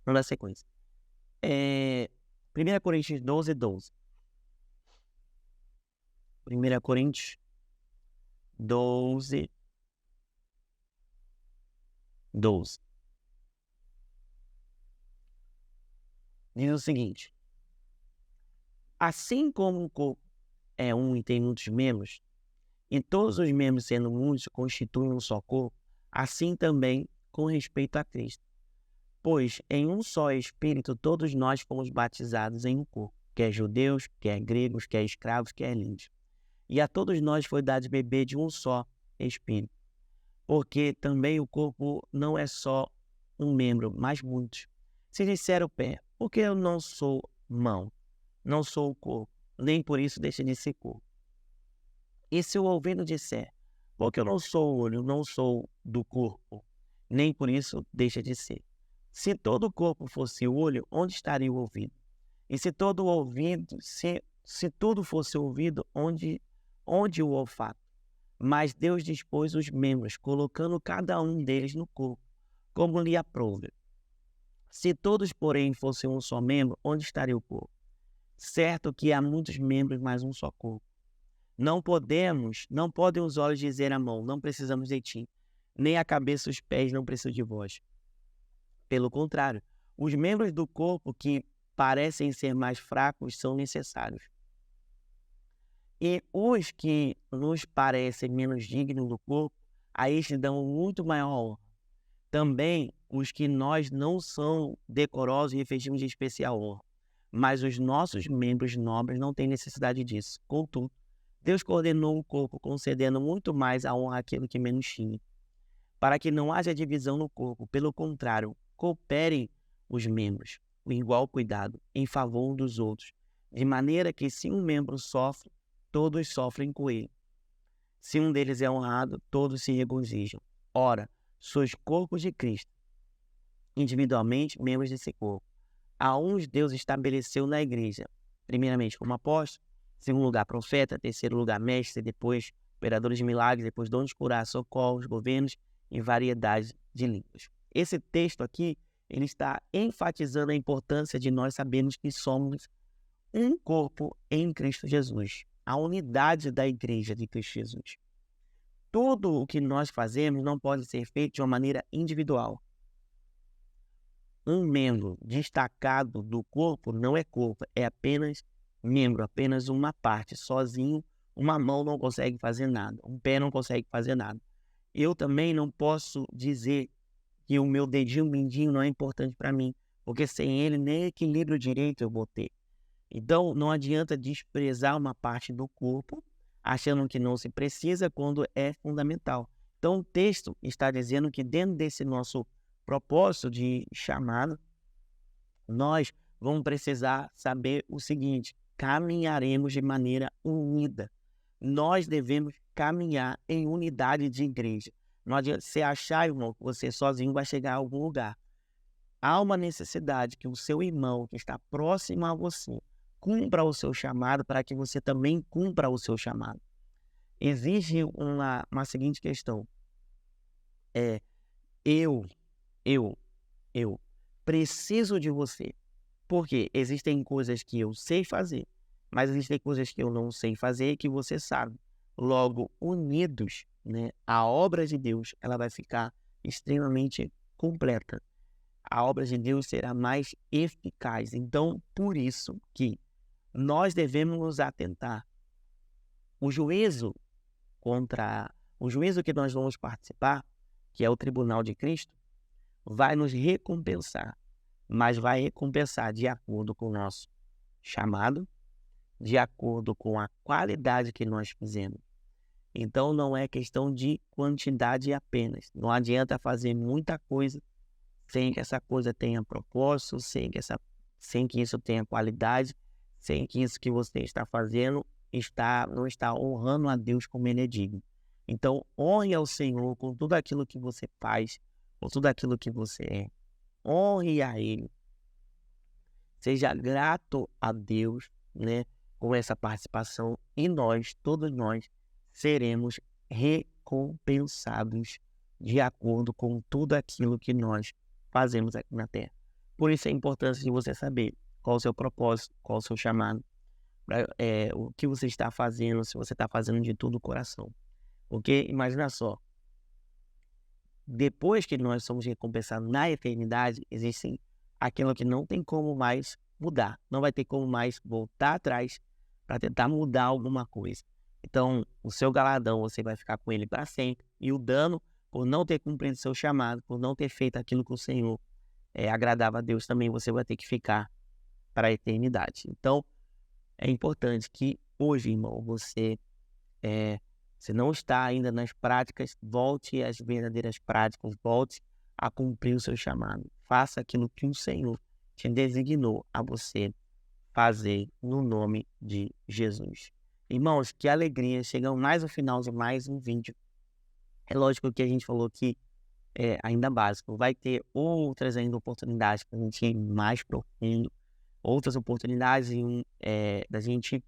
Vamos dar sequência. 1 Coríntios 12, 12. 1 Coríntios 12, 12. Diz o seguinte: assim como o corpo é um e tem muitos membros, e todos os membros sendo muitos constituem um só corpo, assim também com respeito a Cristo. Pois em um só Espírito todos nós fomos batizados em um corpo, quer judeus, quer gregos, quer escravos, quer livres. E a todos nós foi dado de beber de um só Espírito. Porque também o corpo não é só um membro, mas muitos. Se disser o pé, porque eu não sou mão, não sou o corpo, nem por isso deixa de ser corpo. E se o ouvido disser, porque eu não sou o olho, não sou do corpo, nem por isso deixa de ser. Se todo o corpo fosse o olho, onde estaria o ouvido? E se todo o ouvido, se tudo fosse ouvido, onde o olfato? Mas Deus dispôs os membros, colocando cada um deles no corpo, como lhe aprouve. Se todos, porém, fossem um só membro, onde estaria o corpo? Certo que há muitos membros, mas um só corpo. Não podem os olhos dizer à mão, não precisamos de ti, nem a cabeça e os pés não precisam de vós. Pelo contrário, os membros do corpo que parecem ser mais fracos são necessários. E os que nos parecem menos dignos do corpo, a estes dão muito maior honra. Também os que nós não são decorosos revestimos de especial honra. Mas os nossos membros nobres não têm necessidade disso. Contudo, Deus coordenou o corpo, concedendo muito mais a honra àquilo que menos tinha, para que não haja divisão no corpo. Pelo contrário, cooperem os membros, com igual cuidado, em favor uns dos outros, de maneira que se um membro sofre, todos sofrem com ele. Se um deles é honrado, todos se regozijam. Ora, sois corpos de Cristo, individualmente membros desse corpo. A uns Deus estabeleceu na igreja, primeiramente como apóstolo, segundo lugar profeta, terceiro lugar mestre, depois operadores de milagres, depois donos de curar, socorros, governos e variedade de línguas. Esse texto aqui, ele está enfatizando a importância de nós sabermos que somos um corpo em Cristo Jesus, a unidade da igreja de Cristo Jesus. Tudo o que nós fazemos não pode ser feito de uma maneira individual. Um membro destacado do corpo não é corpo, é apenas membro, apenas uma parte. Sozinho, uma mão não consegue fazer nada, um pé não consegue fazer nada. Eu também não posso dizer que o meu dedinho mindinho não é importante para mim, porque sem ele nem equilíbrio direito eu vou ter. Então, não adianta desprezar uma parte do corpo, achando que não se precisa, quando é fundamental. Então, o texto está dizendo que dentro desse nosso propósito de chamado, nós vamos precisar saber o seguinte: caminharemos de maneira unida. Nós devemos caminhar em unidade de igreja. Não adianta você achar, irmão, que você sozinho vai chegar a algum lugar. Há uma necessidade que o seu irmão que está próximo a você cumpra o seu chamado para que você também cumpra o seu chamado. Existe uma seguinte questão. Eu preciso de você. Porque existem coisas que eu sei fazer, mas existem coisas que eu não sei fazer e que você sabe. Logo, unidos, né, a obra de Deus ela vai ficar extremamente completa. A obra de Deus será mais eficaz. Então, por isso que nós devemos nos atentar. O juízo que nós vamos participar, que é o tribunal de Cristo, vai nos recompensar, mas vai recompensar de acordo com o nosso chamado, de acordo com a qualidade que nós fizemos. Então, não é questão de quantidade apenas. Não adianta fazer muita coisa sem que essa coisa tenha propósito, sem que isso tenha qualidade, sem que isso que você está fazendo não está honrando a Deus como ele é digno. Então, honre ao Senhor com tudo aquilo que você faz, com tudo aquilo que você é. Honre a Ele. Seja grato a Deus, né, com essa participação, e todos nós, seremos recompensados de acordo com tudo aquilo que nós fazemos aqui na Terra. Por isso a importância de você saber qual o seu propósito, qual o seu chamado, o que você está fazendo, se você está fazendo de todo o coração. Porque, imagina só, depois que nós somos recompensados na eternidade, existe aquilo que não tem como mais mudar. Não vai ter como mais voltar atrás para tentar mudar alguma coisa. Então, o seu galardão, você vai ficar com ele para sempre. E o dano, por não ter cumprido seu chamado, por não ter feito aquilo que o Senhor agradava a Deus, também você vai ter que ficar para a eternidade. Então, é importante que hoje, irmão, você se não está ainda nas práticas, volte às verdadeiras práticas, volte a cumprir o seu chamado. Faça aquilo que o Senhor te designou a você fazer no nome de Jesus. Irmãos, que alegria! Chegamos mais ao final de mais um vídeo. É lógico que a gente falou que é ainda básico. Vai ter outras ainda oportunidades para a gente ir mais profundo, outras oportunidades da gente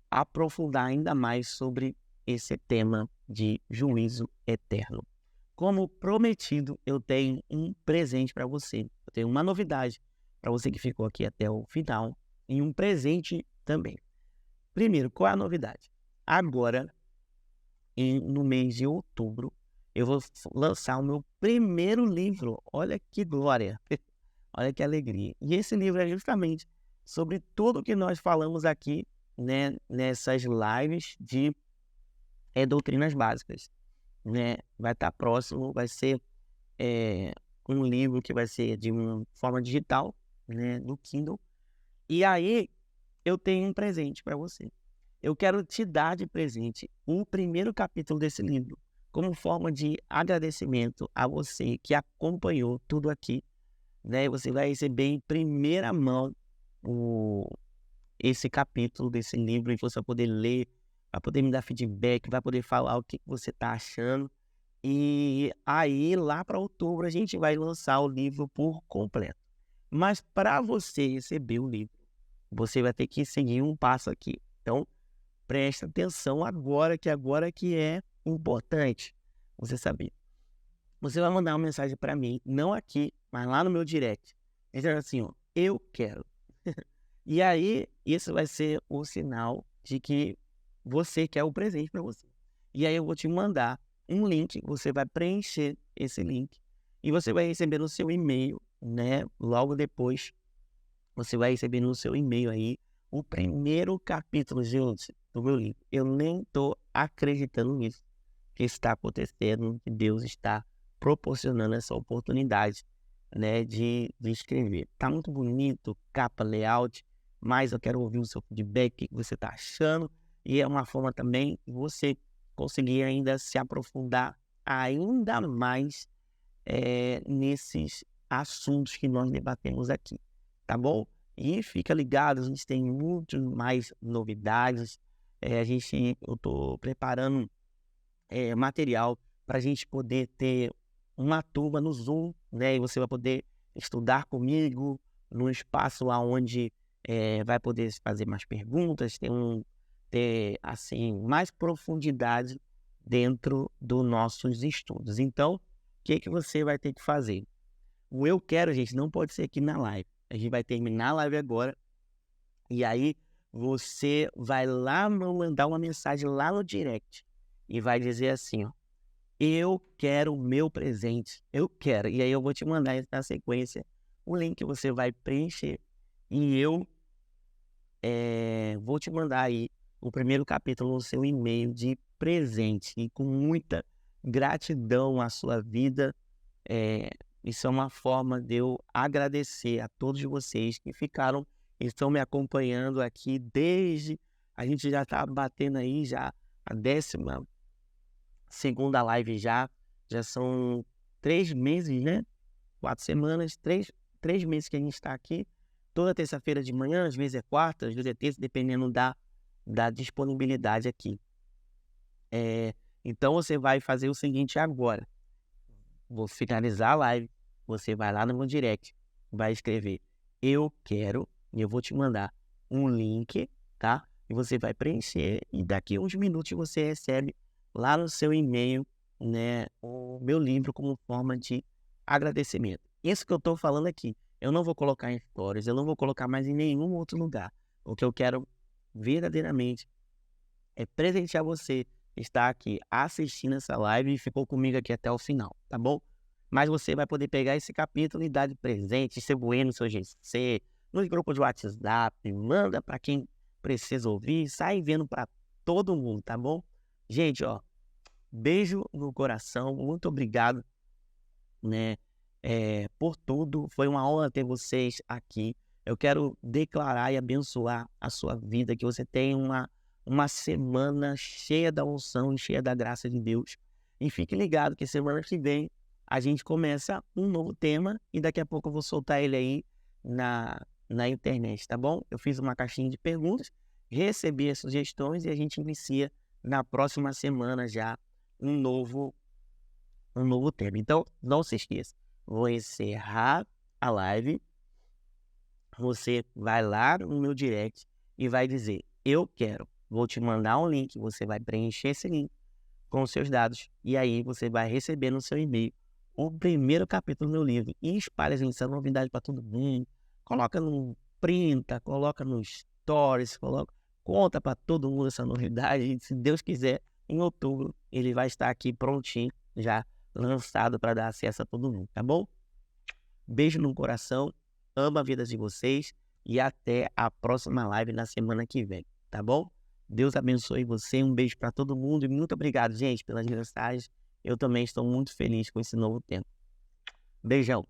aprofundar ainda mais sobre esse tema de juízo eterno. Como prometido, eu tenho um presente para você. Eu tenho uma novidade para você que ficou aqui até o final e um presente também. Primeiro, qual é a novidade? Agora, no mês de outubro, eu vou lançar o meu primeiro livro. Olha que glória! Olha que alegria! E esse livro é justamente sobre tudo que nós falamos aqui, né, nessas lives de doutrinas básicas, né? Vai estar próximo, vai ser um livro que vai ser de uma forma digital, né, no Kindle. E aí eu tenho um presente para você. eu quero te dar de presente o primeiro capítulo desse livro, como forma de agradecimento a você que acompanhou tudo aqui, né? Você vai receber em primeira mão esse capítulo desse livro e você vai poder ler, vai poder me dar feedback, vai poder falar o que você está achando. E aí, lá para outubro, a gente vai lançar o livro por completo. Mas para você receber o livro, você vai ter que seguir um passo aqui. Então, presta atenção agora que é importante você saber. Você vai mandar uma mensagem para mim, não aqui, mas lá no meu direct. Então, assim, ó, eu quero. E aí, isso vai ser o sinal de que você quer o presente para você. E aí eu vou te mandar um link, você vai preencher esse link e você vai receber no seu e-mail, né? Logo depois, você vai receber no seu e-mail aí o primeiro capítulo, gente, do meu livro. Eu nem estou acreditando nisso que está acontecendo, que Deus está proporcionando essa oportunidade, né, de escrever. Tá muito bonito, capa, layout, mas eu quero ouvir o seu feedback, o que você está achando, e é uma forma também de você conseguir ainda se aprofundar ainda mais nesses assuntos que nós debatemos aqui, tá bom? E fica ligado, a gente tem muito mais novidades, eu estou preparando material para a gente poder ter uma turma no Zoom, né? E você vai poder estudar comigo num espaço onde vai poder fazer mais perguntas, ter assim, mais profundidade dentro dos nossos estudos. Então, o que você vai ter que fazer? O eu quero, gente, não pode ser aqui na live. A gente vai terminar a live agora e aí você vai lá mandar uma mensagem lá no direct e vai dizer assim, ó, eu quero o meu presente, eu quero. E aí eu vou te mandar na sequência o link que você vai preencher e eu vou te mandar aí o primeiro capítulo no seu e-mail de presente e com muita gratidão à sua vida. Isso é uma forma de eu agradecer a todos vocês que estão me acompanhando aqui desde... A gente já está batendo aí já a 12ª live já são 3 meses, né? 4 semanas, 3 meses que a gente está aqui. Toda terça-feira de manhã, às vezes é quarta, às vezes é terça, dependendo da disponibilidade aqui. Então você vai fazer o seguinte agora. Vou finalizar a live, você vai lá no meu direct, vai escrever eu quero, e eu vou te mandar um link, tá? E você vai preencher e daqui a uns minutos você recebe lá no seu e-mail, né, o meu livro como forma de agradecimento. Isso que eu estou falando aqui, eu não vou colocar em stories, eu não vou colocar mais em nenhum outro lugar. O que eu quero verdadeiramente é presentear você que está aqui assistindo essa live e ficou comigo aqui até o final, tá bom? Mas você vai poder pegar esse capítulo e dar de presente, distribuir no seu GC, nos grupos de WhatsApp, manda para quem precisa ouvir, sai vendo para todo mundo, tá bom? Gente, ó, beijo no coração, muito obrigado, né, por tudo. Foi uma honra ter vocês aqui. Eu quero declarar e abençoar a sua vida, que você tenha uma semana cheia da unção e cheia da graça de Deus. E fique ligado que semana que vem a gente começa um novo tema e daqui a pouco eu vou soltar ele aí na internet, tá bom? Eu fiz uma caixinha de perguntas, recebi as sugestões e a gente inicia na próxima semana já um novo tema. Então, não se esqueça, vou encerrar a live, você vai lá no meu direct e vai dizer, eu quero. Vou te mandar um link, você vai preencher esse link com os seus dados e aí você vai receber no seu e-mail o primeiro capítulo do meu livro e espalha essa novidade para todo mundo. Coloca no printa, coloca no stories, conta para todo mundo essa novidade. E, se Deus quiser, em outubro ele vai estar aqui prontinho, já lançado para dar acesso a todo mundo, tá bom? Beijo no coração, amo a vida de vocês e até a próxima live na semana que vem, tá bom? Deus abençoe você, um beijo para todo mundo e muito obrigado, gente, pelas mensagens. Eu também estou muito feliz com esse novo tempo. Beijão.